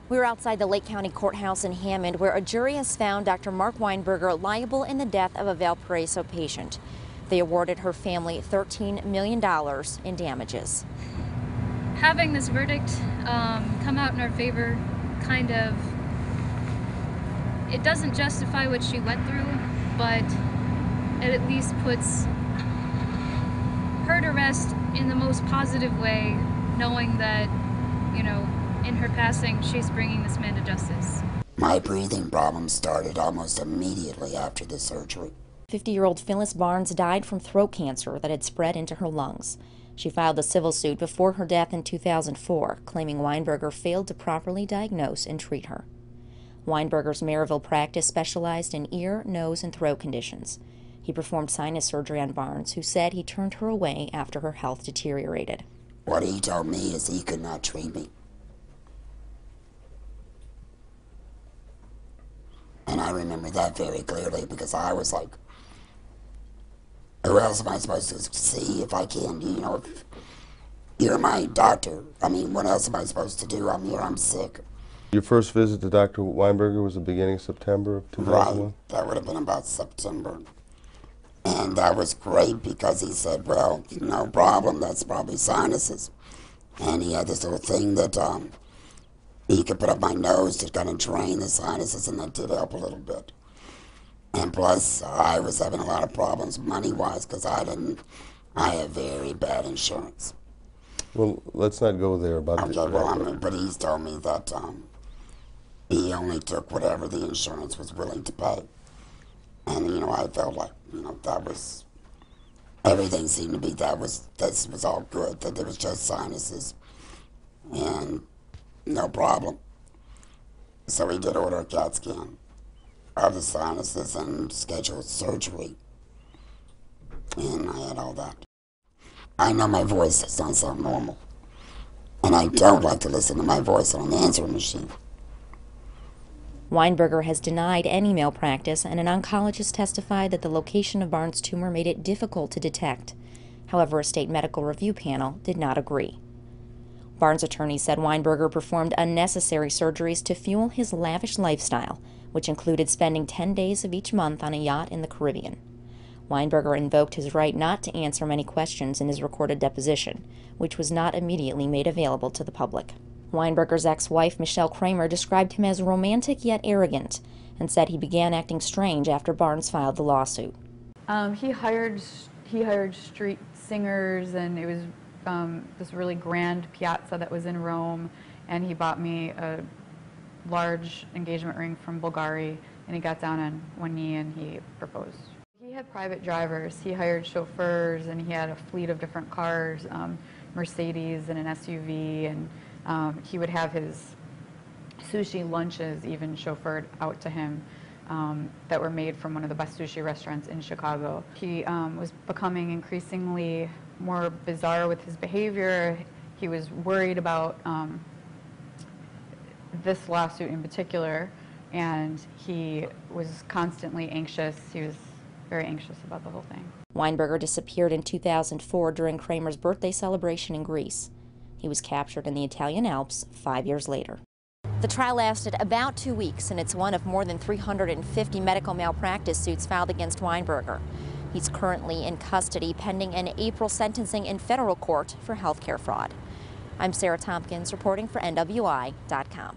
We're outside the Lake County Courthouse in Hammond, where a jury has found Dr. Mark Weinberger liable in the death of a Valparaiso patient. They awarded her family $13 million in damages. Having this verdict come out in our favor it doesn't justify what she went through, but it at least puts her to rest in the most positive way, knowing that, you know, in her passing, she's bringing this man to justice. My breathing problems started almost immediately after the surgery. 50-year-old Phyllis Barnes died from throat cancer that had spread into her lungs. She filed a civil suit before her death in 2004, claiming Weinberger failed to properly diagnose and treat her. Weinberger's Merrillville practice specialized in ear, nose, and throat conditions. He performed sinus surgery on Barnes, who said he turned her away after her health deteriorated. What he told me is he could not treat me. And I remember that very clearly because I was like, who else am I supposed to see if I can? You know, if you're my doctor. I mean, what else am I supposed to do? I'm here, I'm sick. Your first visit to Dr. Weinberger was the beginning of September of 2001? Right, that would have been about September. And that was great because he said, well, no problem, that's probably sinuses. And he had this little thing that he could put up my nose to kind of drain the sinuses, and that did help a little bit. And plus, I was having a lot of problems money-wise because I have very bad insurance. Well, let's not go there about okay, well, but he's told me that he only took whatever the insurance was willing to pay. And, you know, I felt like, you know, that was, everything seemed to be, this was all good, that there was just sinuses and no problem. So he did order a CAT scan of the sinuses and scheduled surgery. And I had all that. I know my voice does not sound normal. And I don't like to listen to my voice on the answering machine. Weinberger has denied any malpractice, and an oncologist testified that the location of Barnes' tumor made it difficult to detect. However, a state medical review panel did not agree. Barnes' attorney said Weinberger performed unnecessary surgeries to fuel his lavish lifestyle, which included spending 10 days of each month on a yacht in the Caribbean. Weinberger invoked his right not to answer many questions in his recorded deposition, which was not immediately made available to the public. Weinberger's ex-wife, Michelle Kramer, described him as romantic yet arrogant and said he began acting strange after Barnes filed the lawsuit. He hired street singers, and it was this really grand piazza that was in Rome, and he bought me a large engagement ring from Bulgari, and he got down on one knee and he proposed. He had private drivers, he hired chauffeurs, and he had a fleet of different cars, Mercedes and an SUV, and he would have his sushi lunches even chauffeured out to him that were made from one of the best sushi restaurants in Chicago. He was becoming increasingly more bizarre with his behavior. He was worried about this lawsuit in particular, and he was constantly anxious. He was very anxious about the whole thing. Weinberger disappeared in 2004 during Kramer's birthday celebration in Greece. He was captured in the Italian Alps 5 years later. The trial lasted about 2 weeks, and it's one of more than 350 medical malpractice suits filed against Weinberger. He's currently in custody pending an April sentencing in federal court for healthcare fraud. I'm Sarah Tompkins reporting for NWI.com.